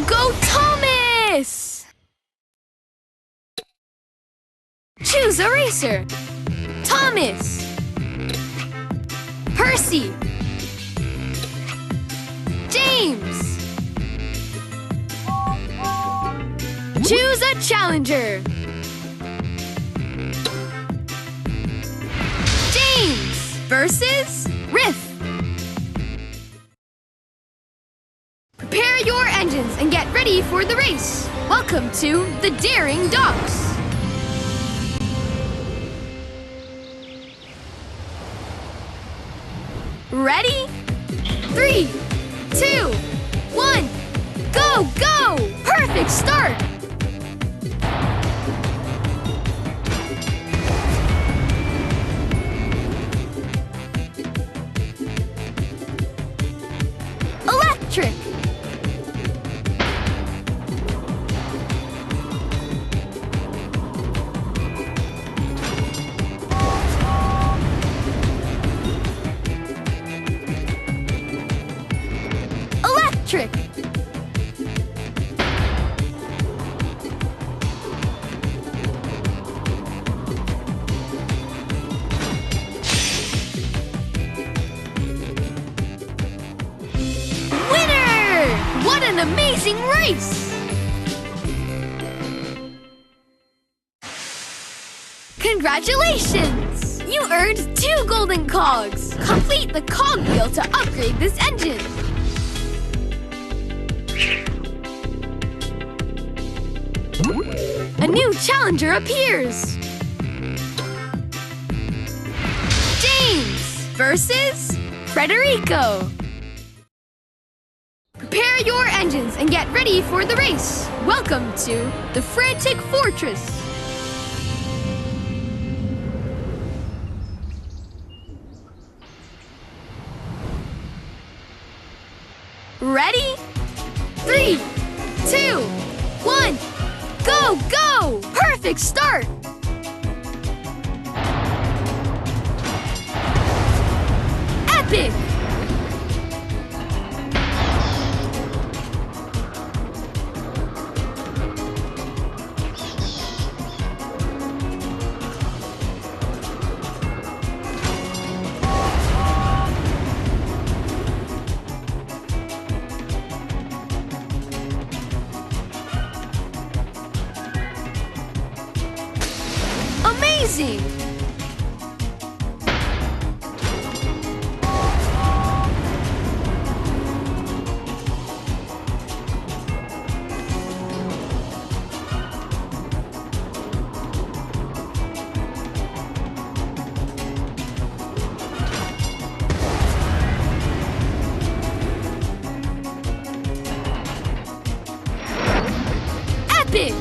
Go Thomas! Choose a racer. Thomas. Percy. James. Choose a challenger. James versus Riff. Prepare your engines and get ready for the race. Welcome to the Daring Docks. Ready? 3, 2, 1, go, go! Perfect start! Electric! Electric! Winner! What an amazing race! Congratulations! You earned 2 golden cogs. Complete the cog wheel to upgrade this engine. A new challenger appears! James versus Frederico. Prepare your engines and get ready for the race. Welcome to the Frantic Fortress. Ready? 3, 2, 1. Go, go! Perfect start! Epic! Amazing! Epic!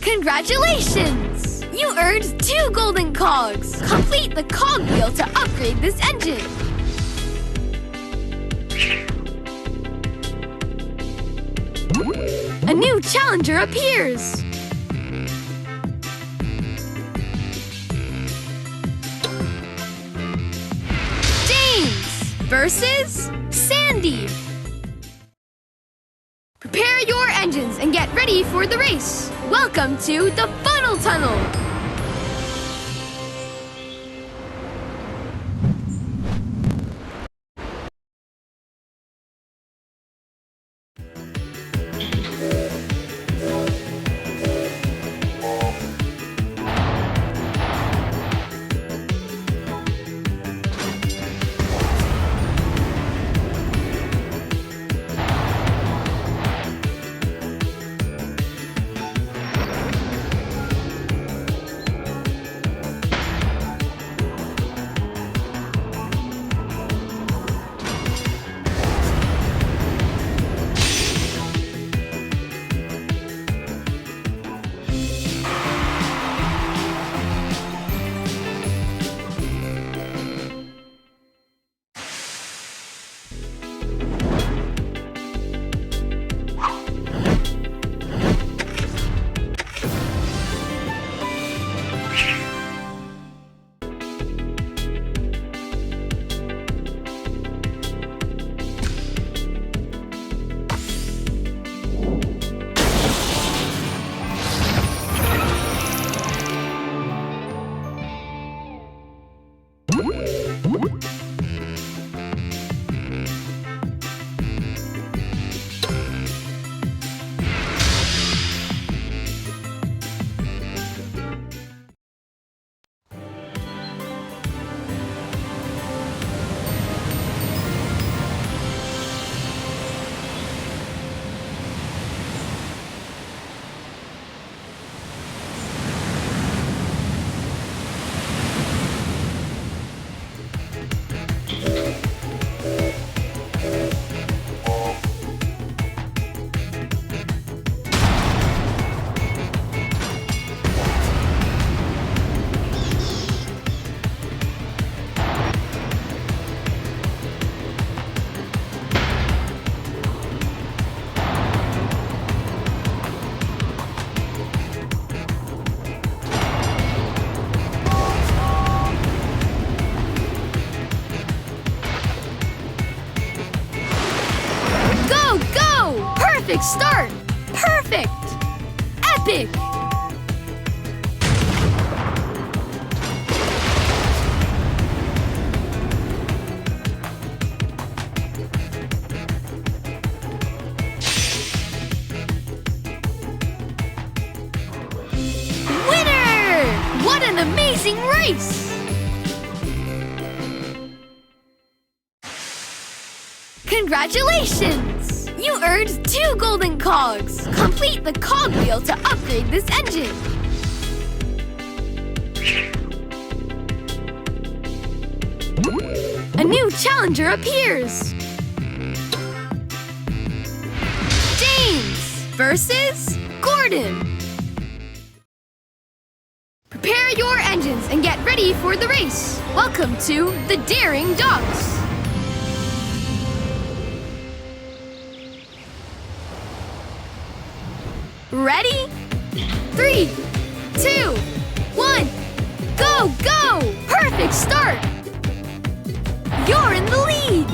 Congratulations! You earned 2 golden cogs. Complete the cog wheel to upgrade this engine. A new challenger appears. James versus Sandy. Prepare your engines and get ready for the race. Welcome to the Funnel Tunnel. Perfect start! Perfect! Epic! Winner! What an amazing race! Congratulations! You earned 2 golden cogs. Complete the cog wheel to upgrade this engine. A new challenger appears. James versus Gordon. Prepare your engines and get ready for the race. Welcome to the Daring Dogs. Ready? 3, 2, 1, go, go! Perfect start! You're in the lead!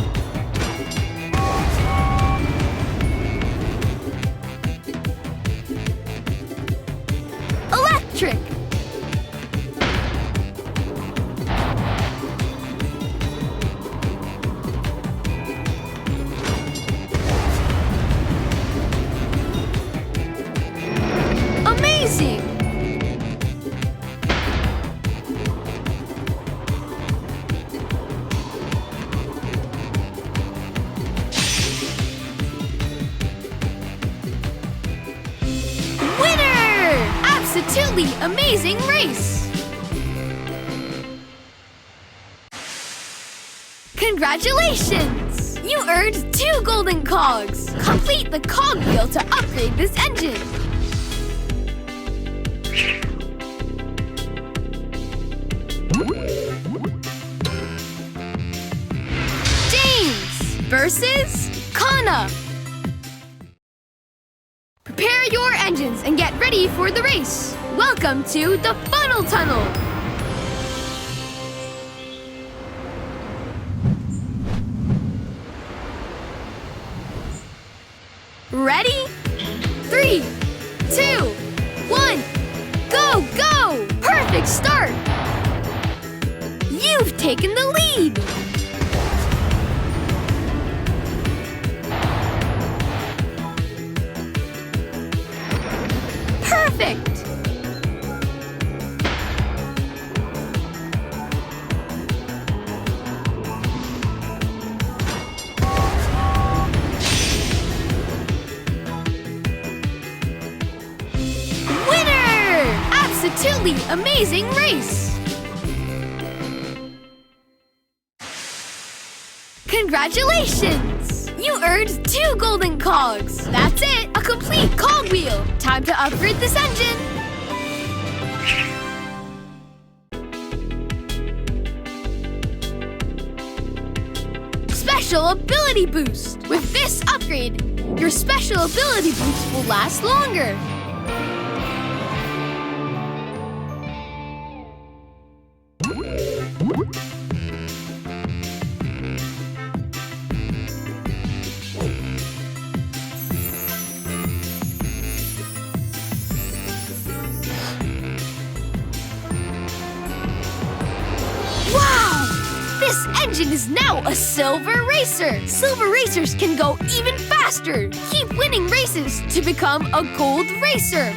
Electric! Amazing! Winner! Absolutely amazing race! Congratulations! You earned 2 golden cogs. Complete the cog wheel to upgrade this engine. James versus Kana. Prepare your engines and get ready for the race. Welcome to the funnel tunnel. Ready? 3, 2, 1, go, go! Perfect start! You've taken the lead! Perfect! Winner! Absolutely amazing race! Congratulations! You earned 2 golden cogs. That's it, a complete cog wheel. Time to upgrade this engine. Special ability boost. With this upgrade, your special ability boost will last longer. This engine is now a silver racer. Silver racers can go even faster. Keep winning races to become a gold racer.